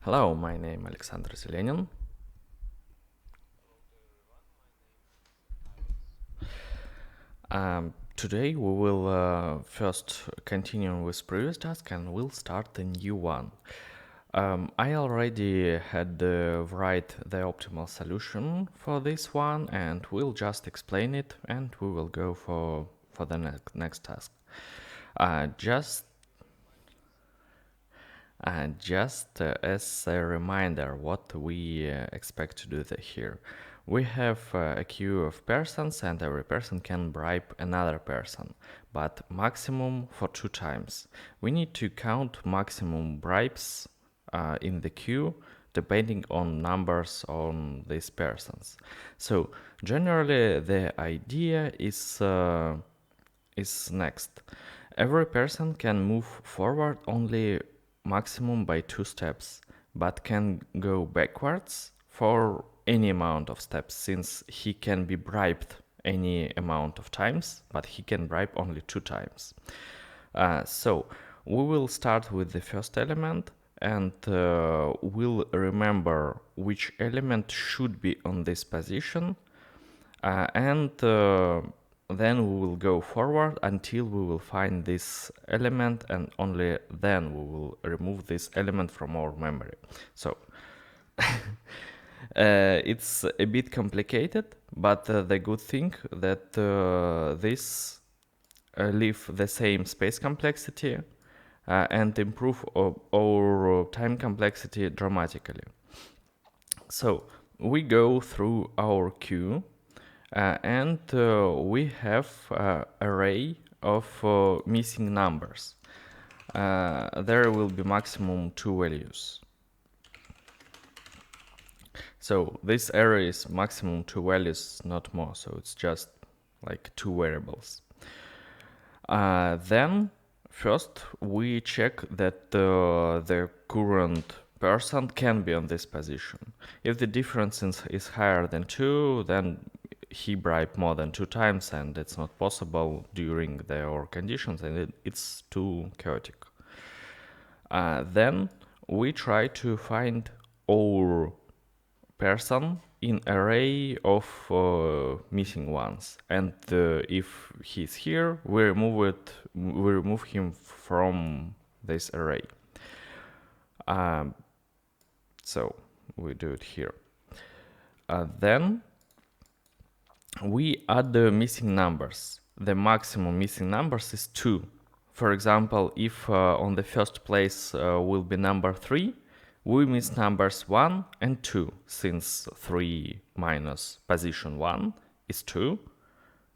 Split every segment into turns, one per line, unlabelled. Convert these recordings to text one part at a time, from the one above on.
Hello, my name is Alexander Zelenin. Today we will first continue with previous task and we'll start a new one. I already had write the optimal solution for this one, and we'll just explain it and we will go for the next task. Just as a reminder, what we expect to do here. We have a queue of persons and every person can bribe another person, but maximum for 2 times. We need to count maximum bribes in the queue depending on numbers on these persons. So generally the idea is next. Every person can move forward only maximum by 2 steps, but can go backwards for any amount of steps, since he can be bribed any amount of times, but he can bribe only 2 times. So we will start with the first element and we'll remember which element should be on this position, and then we will go forward until we will find this element, and only then we will remove this element from our memory. So it's a bit complicated, but the good thing that this leave the same space complexity and improve our time complexity dramatically. So we go through our queue and we have array of missing numbers. There will be maximum 2 values. So this array is maximum 2 values, not more, so it's just like 2 variables. Then first we check that the current person can be on this position. If the difference is higher than 2, then he bribed more than 2 times and it's not possible during our conditions, and it's too chaotic. Then we try to find our person in array of missing ones, and if he's here, we remove him from this array. So we do it here. Then we add the missing numbers. The maximum missing numbers is 2. For example, if on the first place will be number 3, we miss numbers 1 and 2, since 3 minus position 1 is 2,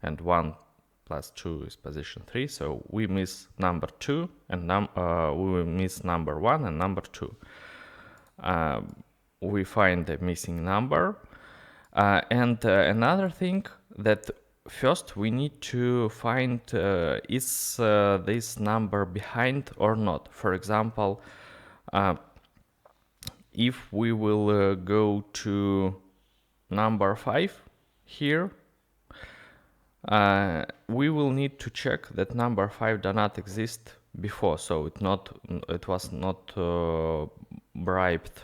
and 1 plus 2 is position 3, so we miss number 2, and we miss number 1 and number 2. We find the missing number, and another thing that first we need to find is this number behind or not. For example, if we will go to number 5 here, we will need to check that number 5 does not exist before, so it was not bribed.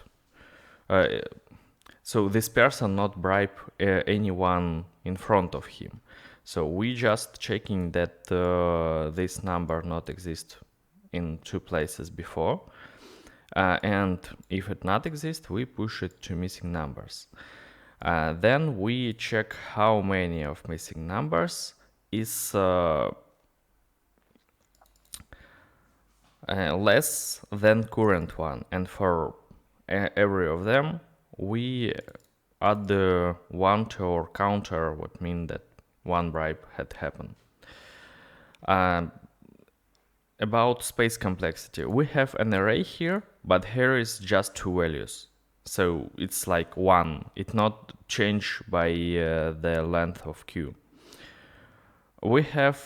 So this person not bribe anyone in front of him. So we just checking that this number not exist in 2 places before. And if it not exist, we push it to missing numbers. Then we check how many of missing numbers is less than current one, and for every of them we add the 1 to our counter, what mean that 1 bribe had happened. About space complexity, we have an array here, but here is just 2 values, so it's like 1. It not change by the length of queue. We have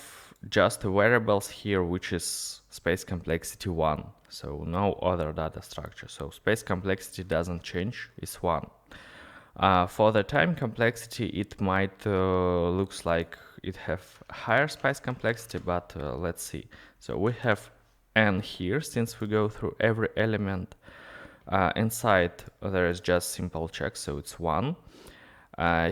just variables here, which is space complexity 1, so no other data structure, so space complexity doesn't change, it's 1. For the time complexity, it might looks like it have higher space complexity, but let's see. So we have n here, since we go through every element. Inside there is just simple check, so it's 1.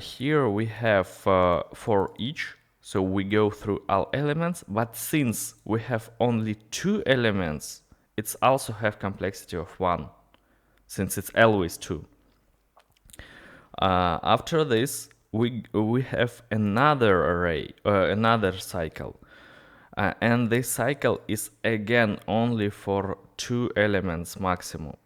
Here we have for each, so we go through all elements, but since we have only 2 elements, it's also have complexity of 1, since it's always 2. After this, we have another array, another cycle. And this cycle is again only for 2 elements maximum.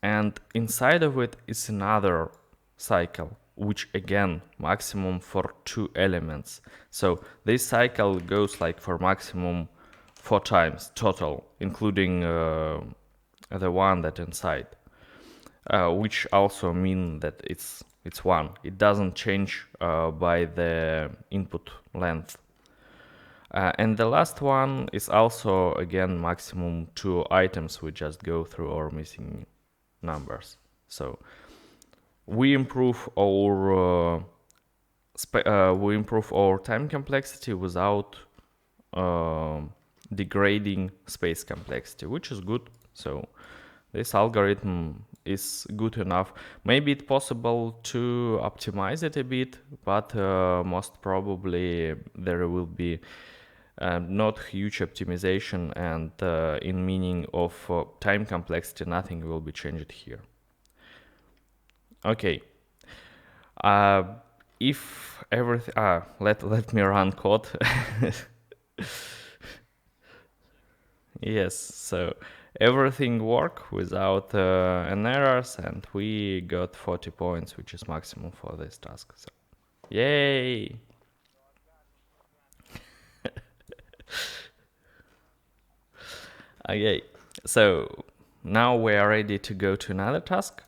And inside of it is another cycle, which again maximum for 2 elements. So this cycle goes like for maximum 4 times total, including the one that inside, which also mean that it's 1. It doesn't change by the input length. And the last one is also again maximum 2 items. We just go through our missing numbers. So we improve our time complexity without degrading space complexity, which is good. So this algorithm is good enough. Maybe it's possible to optimize it a bit, but most probably there will be not huge optimization, and in meaning of time complexity, nothing will be changed here. Okay. If everything, let me run code. Yes, so everything work without an errors, and we got 40 points, which is maximum for this task. So, yay! Okay, so now we are ready to go to another task.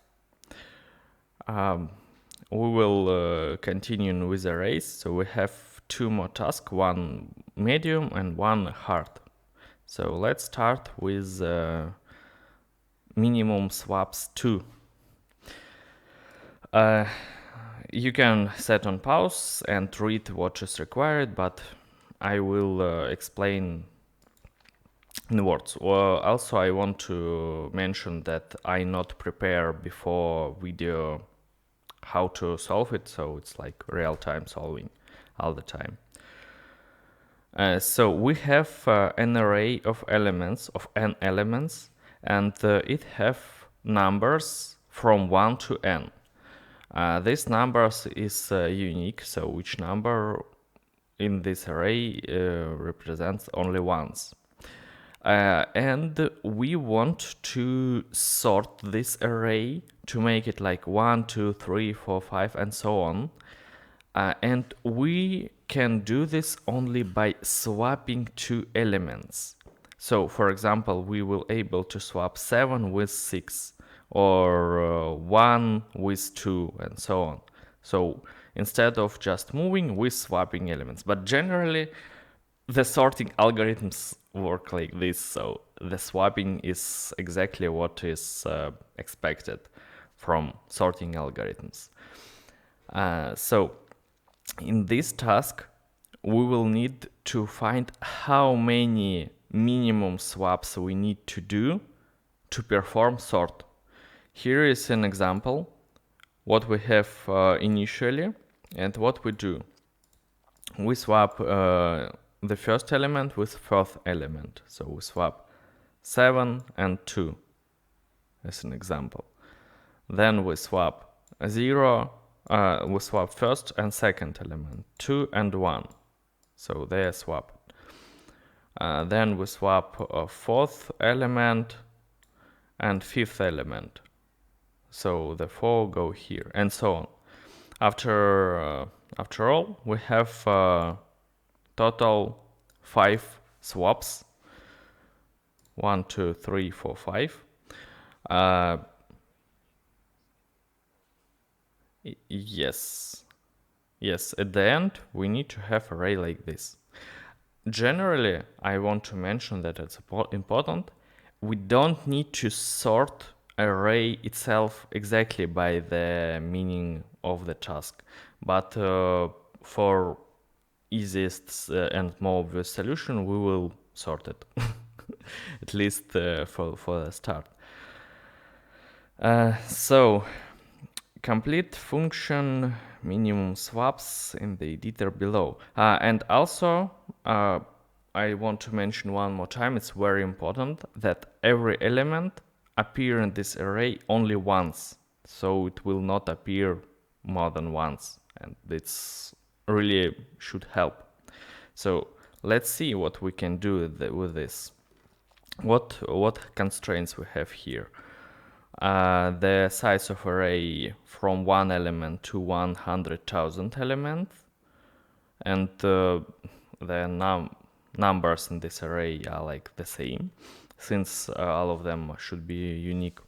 We will continue with the race. So we have 2 more tasks, one medium and one hard. So let's start with minimum swaps 2. You can set on pause and read what is required, but I will explain in words. Also, I want to mention that I not prepare before video how to solve it, so it's like real-time solving all the time. So we have an array of elements, of n elements, and it have numbers from 1 to n. This numbers is unique, so which number in this array represents only ones. And we want to sort this array to make it like 1, 2, 3, 4, 5, and so on. And we can do this only by swapping 2 elements. So, for example, we will able to swap 7 with 6, or 1 with 2, and so on. So instead of just moving, we're swapping elements. But generally, the sorting algorithms work like this, so the swapping is exactly what is expected from sorting algorithms. So in this task, we will need to find how many minimum swaps we need to do to perform sort. Here is an example, what we have initially and what we do. We swap the first element with fourth element. So we swap 7 and 2 as an example. Then we swap 0, we swap first and second element, 2 and 1. So they are swapped. Then we swap a fourth element and fifth element. So the 4 go here, and so on. After all, we have total 5 swaps. 1, 2, 3, 4, 5. Yes. At the end, we need to have array like this. Generally, I want to mention that it's important. We don't need to sort array itself exactly by the meaning of the task, but for easiest and more obvious solution, we will sort it. at least for the start. So complete function minimum swaps in the editor below. And also, I want to mention one more time, it's very important that every element appear in this array only once. So it will not appear more than once. And it's really should help. So let's see what we can do with this. What constraints we have here? The size of array from 1 element to 100,000 elements, and the numbers in this array are like the same, since all of them should be unique.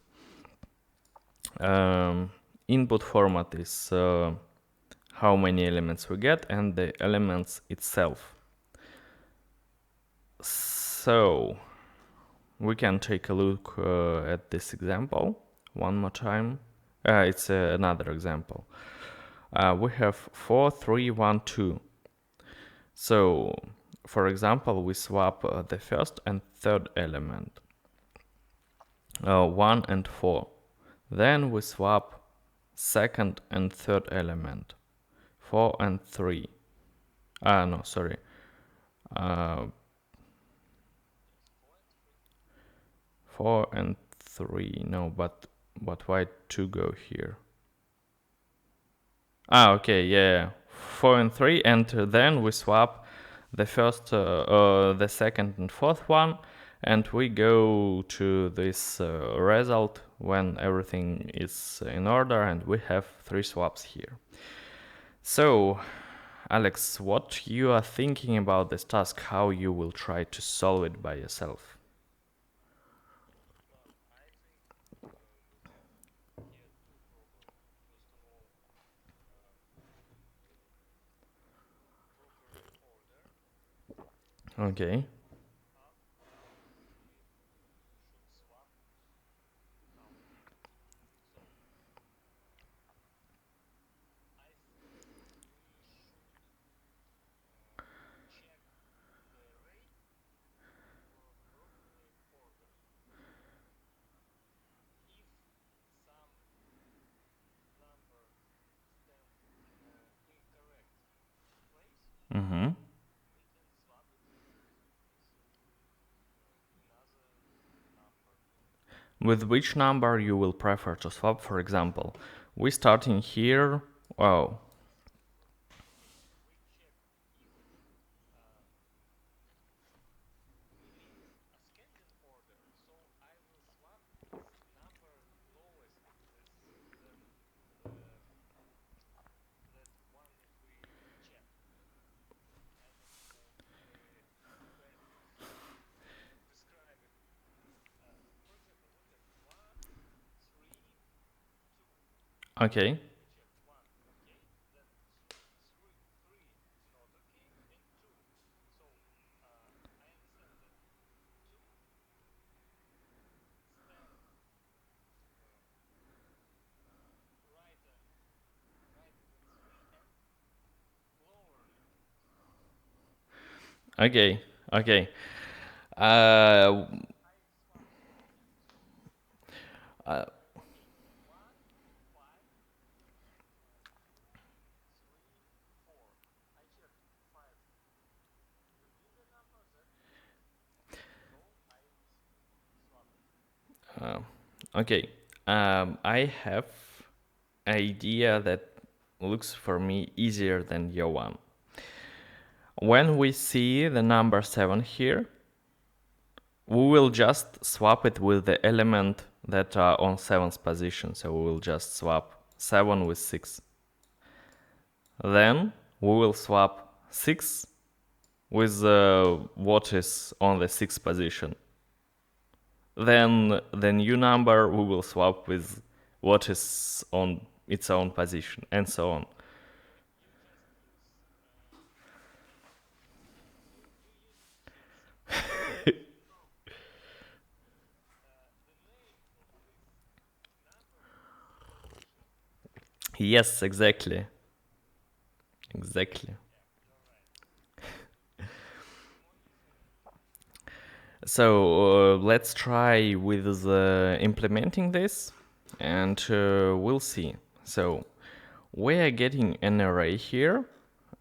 Input format is how many elements we get, and the elements itself. So we can take a look at this example one more time. It's another example. We have 4, 3, 1, 2. So, for example, we swap the first and third element, 1 and 4. Then we swap second and third element, 4 and 3. No, sorry. 4 and 3. No, but why 2 go here? Okay, yeah. 4 and 3, and then we swap the first, the second and fourth one, and we go to this result when everything is in order, and we have 3 swaps here. So, Alex, what you are thinking about this task, how you will try to solve it by yourself? Okay. Mm-hmm. With which number you will prefer to swap? For example, we starting here. Oh, okay. Okay, okay. Uh, uh, uh, okay. I have idea that looks for me easier than your one. When we see the number 7 here, we will just swap it with the element that are on 7th position. So we will just swap 7 with 6. Then we will swap 6 with what is on the 6th position. Then the new number we will swap with what is on its own position, and so on. Yes, exactly. Exactly. So let's try with implementing this, and we'll see. So we are getting an array here,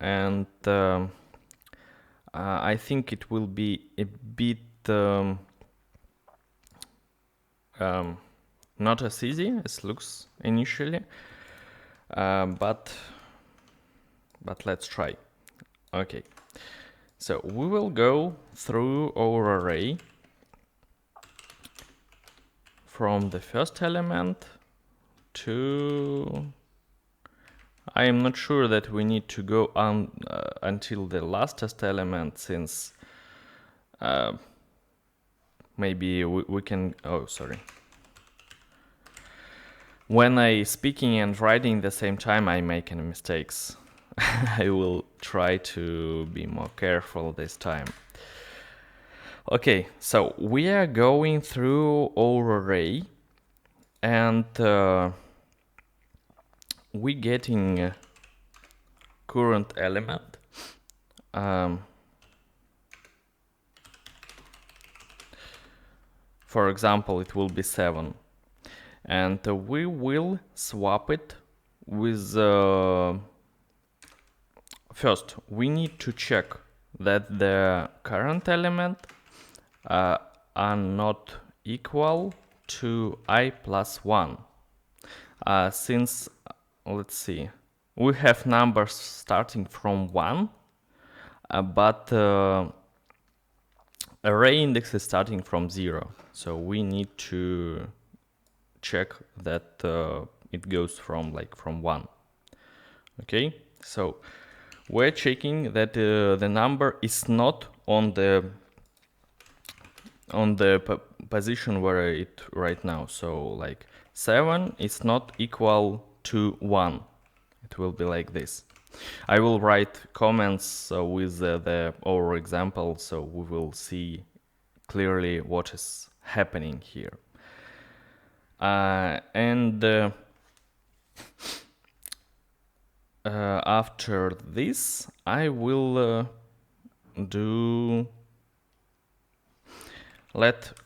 and I think it will be a bit not as easy as looks initially, but let's try. Okay, so we will go through our array from the first element to... I am not sure that we need to go on until the lastest element, since maybe we can... Oh, sorry. When I speaking and writing the same time, I make any mistakes. I will try to be more careful this time. Okay, so we are going through our array, and we getting current element. For example, it will be 7. And we will swap it with... First, we need to check that the current element are not equal to I plus 1. Since, let's see, we have numbers starting from 1, but array index is starting from 0. So we need to check that it goes from 1. Okay, so we're checking that the number is not on the position where it right now. So 7 is not equal to 1. It will be like this. I will write comments with our example, so we will see clearly what is happening here. And after this, I will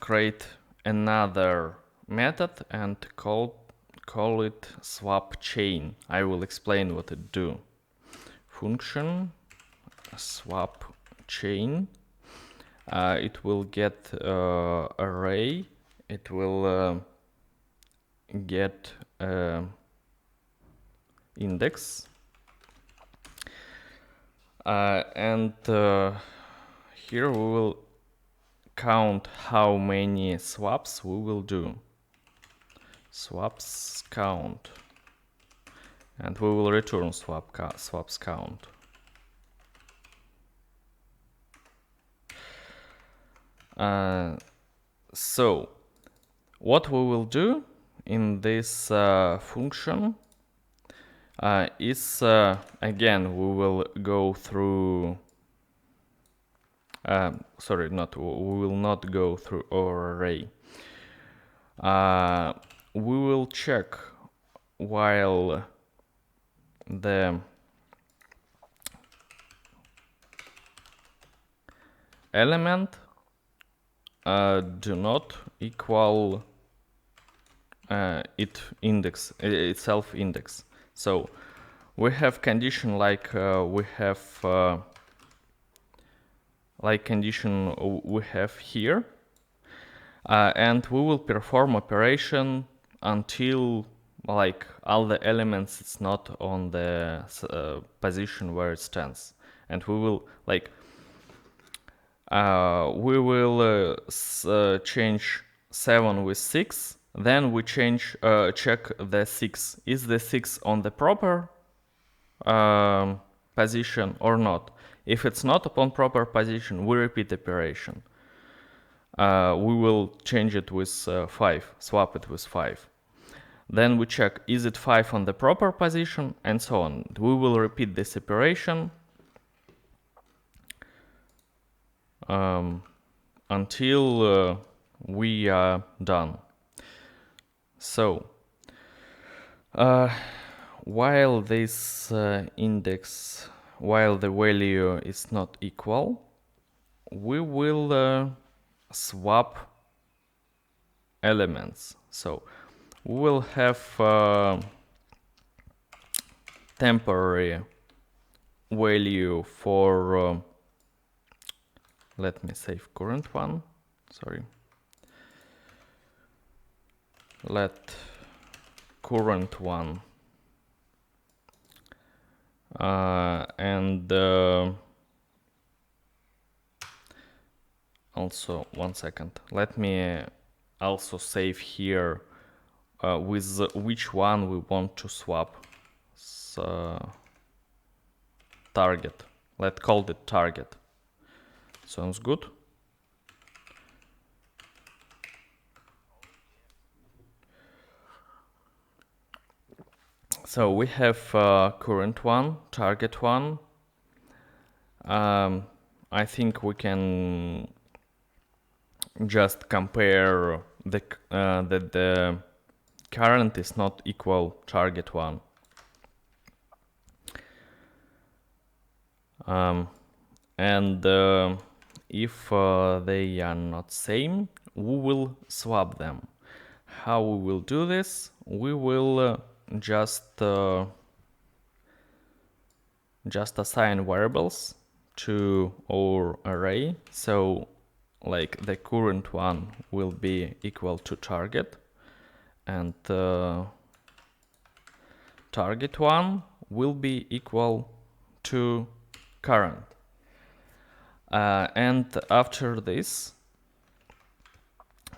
create another method and call it swap chain. I will explain what it do. Function swap chain. It will get array. It will get index, and here we will count how many swaps we will do. Swaps count, and we will return swaps count. So what we will do in this function is again we will go through we will not go through our array. We will check while the element do not equal itself index. So we have condition we have here, and we will perform operation until all the elements it's not on the position where it stands, and we will change 7 with 6. Then we check the 6. Is the 6 on the proper position or not? If it's not upon proper position, we repeat operation. We will change it with 5, swap it with 5. Then we check, is it 5 on the proper position, and so on. We will repeat this operation until we are done. So while this while the value is not equal, we will swap elements. So we will have temporary value for let me save current one, sorry, let current one and also 1 second, let me also save here with which one we want to swap. So, target, let's call it target. Sounds good. So we have current one, target one. I think we can just compare that the current is not equal target one. And if they are not same, we will swap them. How we will do this? We will just assign variables to our array. So like the current one will be equal to target, and target one will be equal to current. And after this,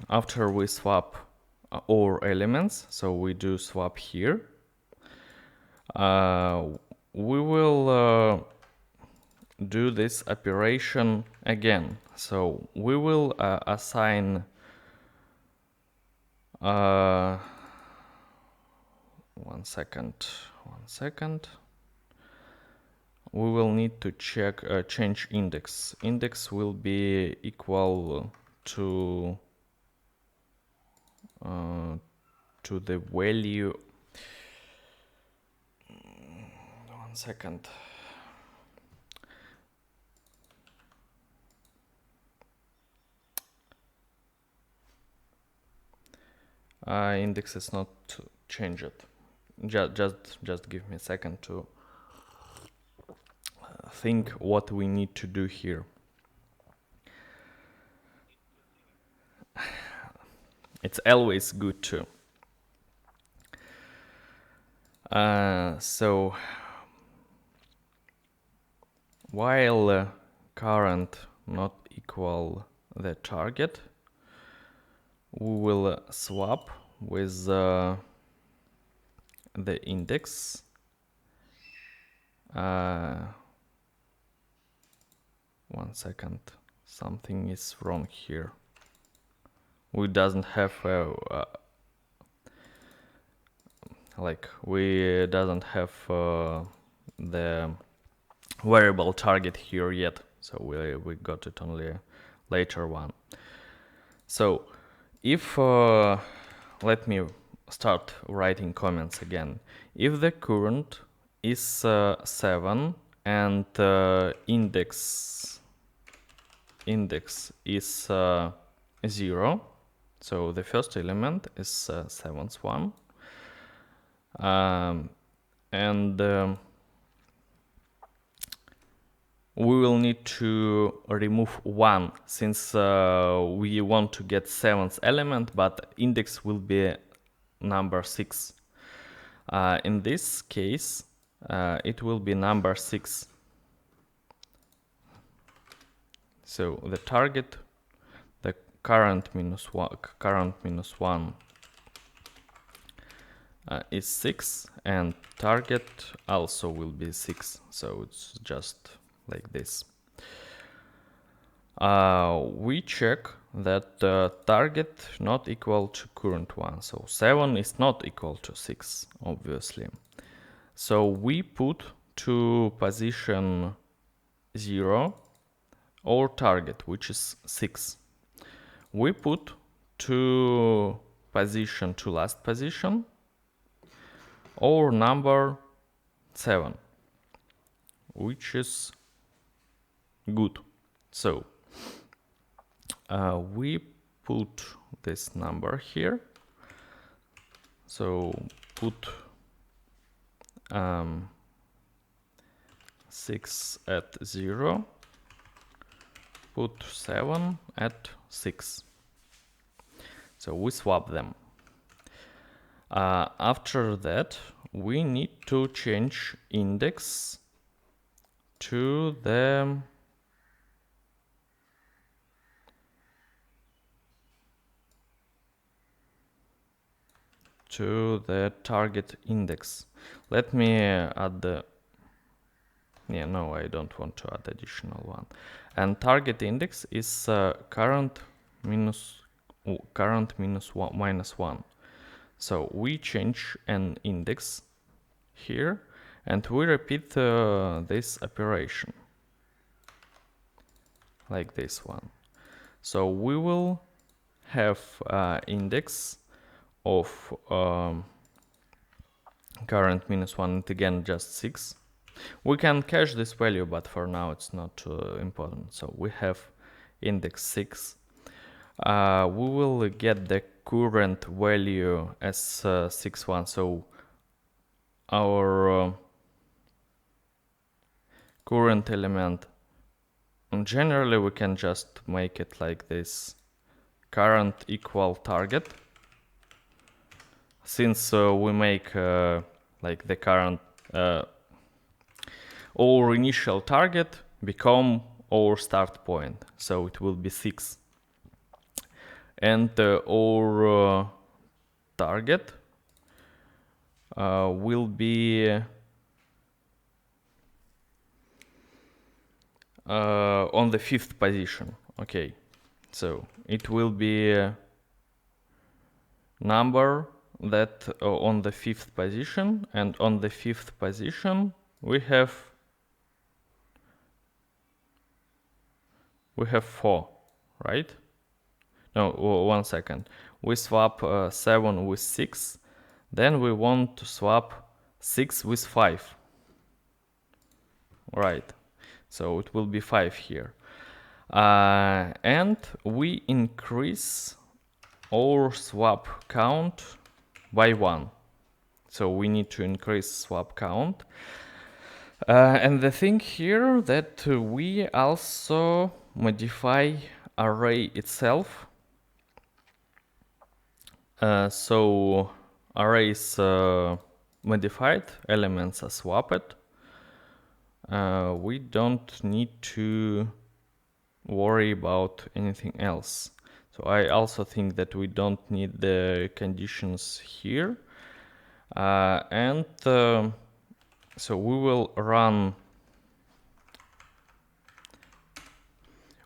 after we swap our elements, so we do swap here, we will do this operation again. So we will assign one second. We will need to check change index. Index will be equal to the value. 1 second. Index is not changed. Just give me a second to think what we need to do here. It's always good to. So while current not equal the target, we will swap with the index. 1 second, something is wrong here. We doesn't have we doesn't have the variable target here yet, so we got it only later one. So if let me start writing comments again. If the current is 7 and index is 0, so the first element is 7th one, and we will need to remove 1 since we want to get 7th element, but index will be number 6. In this case, it will be number 6. So the target, the current minus 1 is 6, and target also will be 6. So it's just like this. We check that target not equal to current one. So 7 is not equal to 6, obviously. So we put to position 0 our target, which is 6. We put to position, to last position, our number 7, which is good. So we put this number here. So put 6 at 0, put 7 at 6. So we swap them. After that, we need to change index to the target index. Let me add the no, I don't want to add additional one. And target index is current minus one, minus 1. So we change an index here and we repeat this operation like this one. So we will have index of current -1 and again just 6. We can cache this value, but for now it's not important. So we have index 6. We will get the current value as 6.1. So our current element, and generally we can just make it like this: current equal target. Since we make like the current our initial target become our start point, so it will be 6. And our target will be on the 5th position. Okay, so it will be a number that on the 5th position, and on the 5th position we have 4, right? No, 1 second. We swap 7 with 6, then we want to swap 6 with 5. Right, so it will be 5 here. And we increase our swap count by 1. So we need to increase swap count. And the thing here that we also modify array itself. So array is modified, elements are swapped. We don't need to worry about anything else. So I also think that we don't need the conditions here. And so we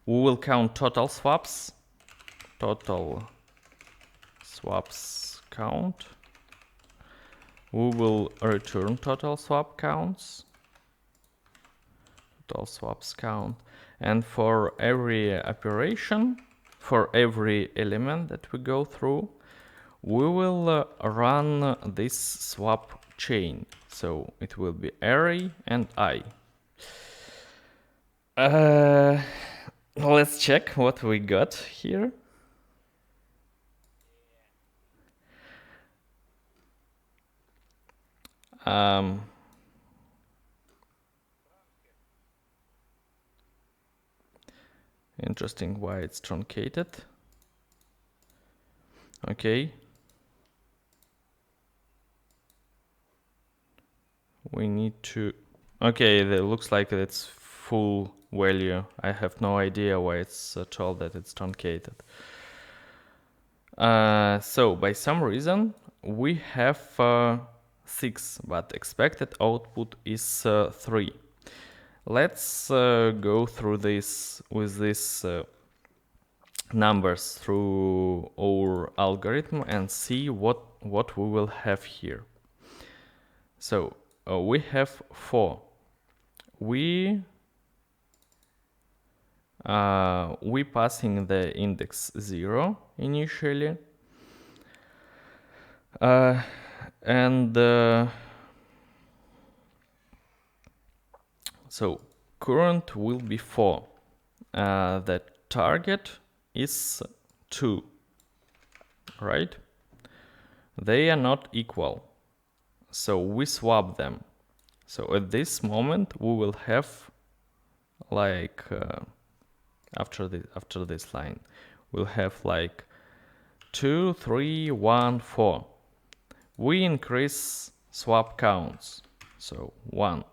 will count total swaps, count. We will return total swap counts, total swaps count. And for every operation, for every element that we go through, we will run this swap chain. So it will be array and I. Let's check what we got here. Interesting why it's truncated. Okay. We need to... Okay, it looks like it's full value. I have no idea why it's told that it's truncated. So by some reason we have 6, but expected output is 3. Let's go through this with these numbers through our algorithm and see what we will have here. So we have 4. We passing the index 0 initially, and so current will be 4. The target is 2, right? They are not equal, so we swap them. So at this moment we will have like after this line we'll have like 2, 3, 1, 4. We increase swap counts, so 1.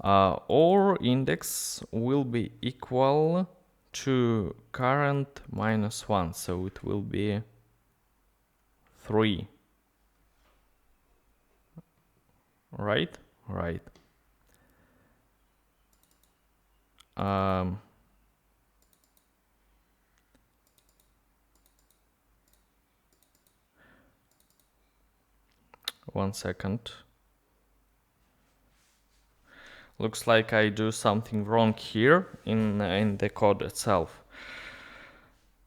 Our index will be equal to current minus 1, so it will be 3. Right? Right. One second. Looks like I do something wrong here in the code itself.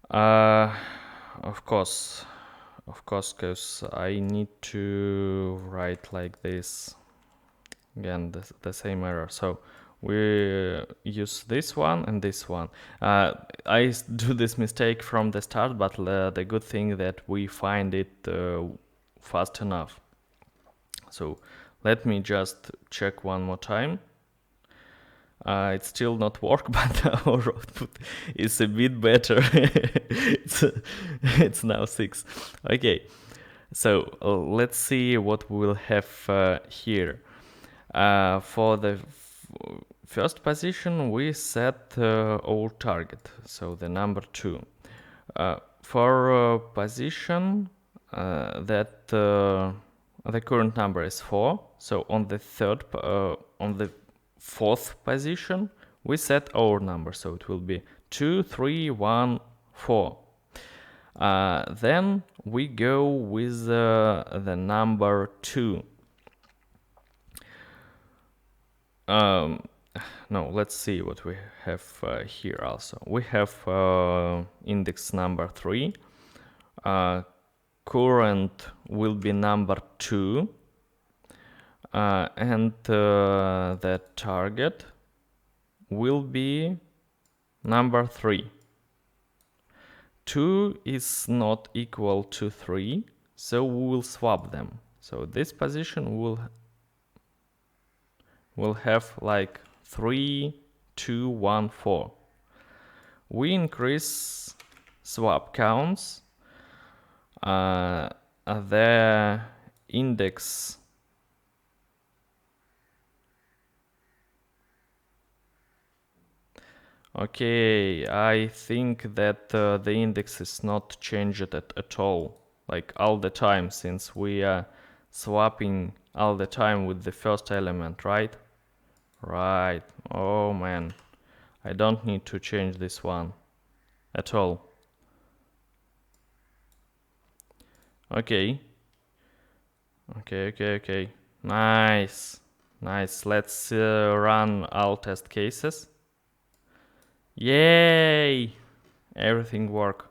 Of course, because I need to write like this. Again, the same error. So we use this one and this one. I do this mistake from the start, but the good thing that we find it fast enough. So let me just check one more time. It's still not work, but our output is a bit better. it's now 6. Okay, so let's see what we'll have here. For the first position, we set our target, so the number 2. For position that the current number is 4, so on the fourth position, we set our number, so it will be 2, 3, 1, 4. Then we go with the number 2. No, let's see what we have here also. We have index number 3. Current will be number 2. And the target will be number 3. 2 is not equal to 3, so we will swap them. So this position will have like 3, 2, 1, 4. We increase swap counts. The index Okay, I think that the index is not changed at all, like all the time, since we are swapping all the time with the first element, right? Right. Oh man, I don't need to change this one at all. Okay. Okay. Nice. Let's run all test cases. Yay! Everything worked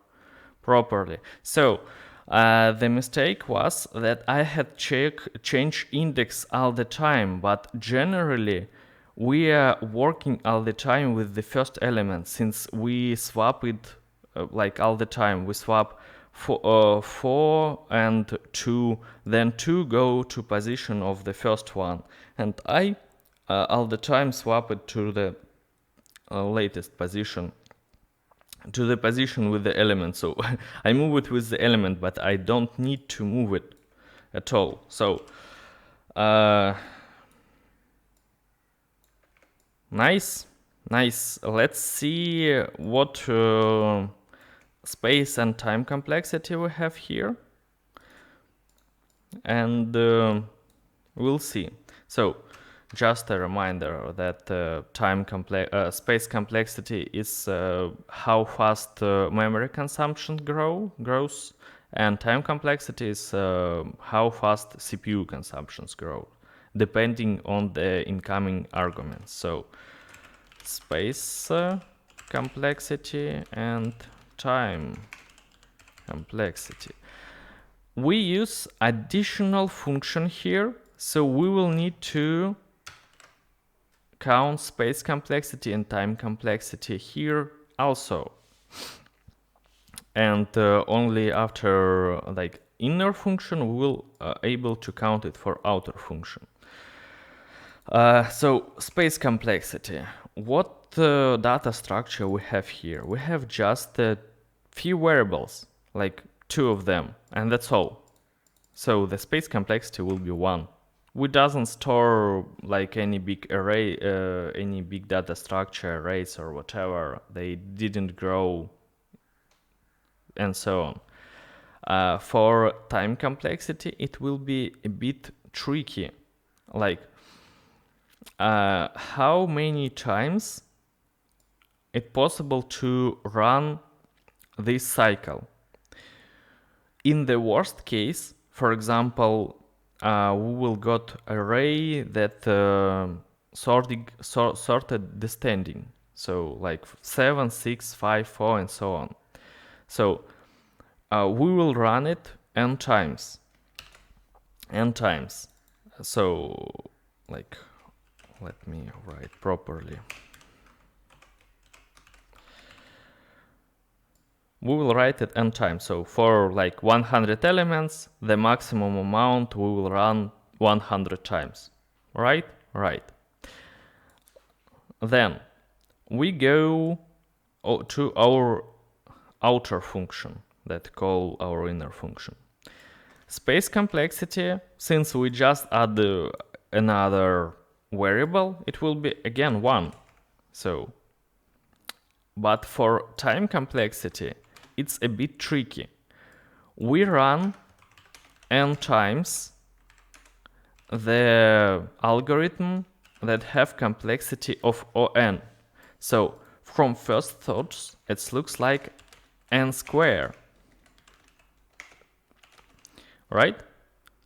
properly. So the mistake was that I had change index all the time, but generally we are working all the time with the first element, since we swap it like all the time. We swap 4 and 2, then 2 go to position of the first one, and I all the time swap it to the latest position, to the position with the element. So I move it with the element, but I don't need to move it at all. So nice. Let's see what space and time complexity we have here, and we'll see. So just a reminder that space complexity is how fast memory consumption grows, and time complexity is how fast CPU consumptions grow, depending on the incoming arguments. So space complexity and time complexity. We use additional function here, so we will need to count space complexity and time complexity here also. and only after like inner function we will able to count it for outer function. So space complexity. What data structure we have here? We have just a few variables, like 2 of them, and that's all. So the space complexity will be 1. We doesn't store like any big array, any big data structure arrays or whatever. They didn't grow, and so on. For time complexity, it will be a bit tricky. Like how many times it's possible to run this cycle. In the worst case, for example, we will got array that sorted descending, so like 7, 6, 5, 4, and so on. So we will run it n times. So like, let me write properly. We will write it n times. So for like 100 elements, the maximum amount we will run 100 times. Right? Right. Then we go to our outer function that call our inner function. Space complexity, since we just add another variable, it will be again 1. So, but for time complexity, it's a bit tricky. We run n times the algorithm that have complexity of O(n). So from first thoughts, it looks like n square, right?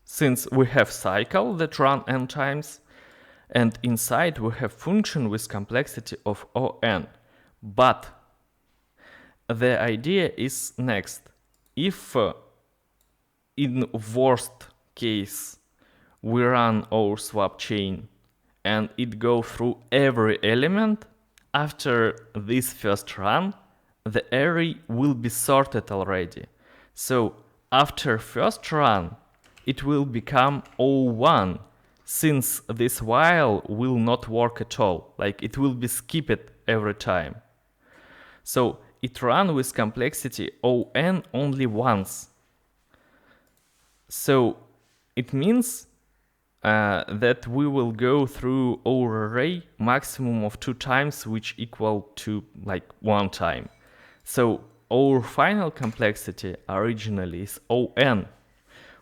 Since we have cycle that run n times, and inside we have function with complexity of O(n). But the idea is next. If in worst case we run our swap chain and it go through every element, after this first run, the array will be sorted already. So after first run, it will become O1, since this while will not work at all. Like it will be skipped every time. So it runs with complexity O(n) only once. So it means that we will go through our array maximum of 2 times, which equal to like 1 time. So our final complexity originally is O(n),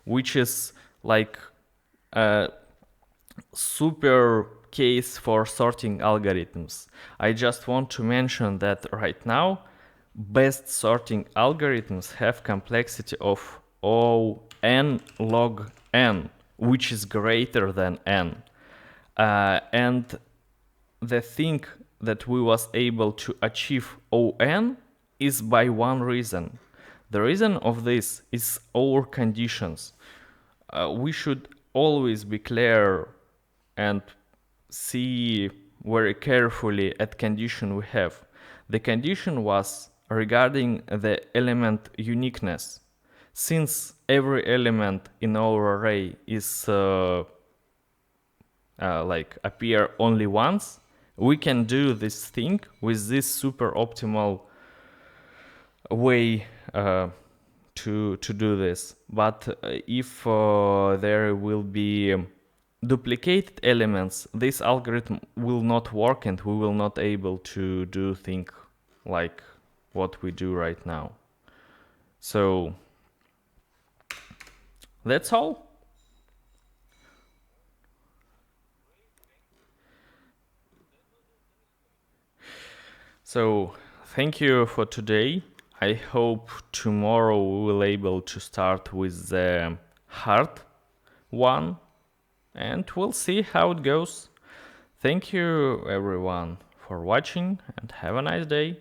which is like a super case for sorting algorithms. I just want to mention that right now, best sorting algorithms have complexity of O(n) log n, which is greater than n. And the thing that we was able to achieve O(n) is by one reason. The reason of this is our conditions. We should always be clear and see very carefully at condition we have. The condition was regarding the element uniqueness. Since every element in our array is like appear only once, we can do this thing with this super optimal way to do this. But if there will be duplicated elements, this algorithm will not work and we will not able to do things like what we do right now. So that's all. So thank you for today. I hope tomorrow we will able to start with the hard one, and we'll see how it goes. Thank you everyone for watching and have a nice day.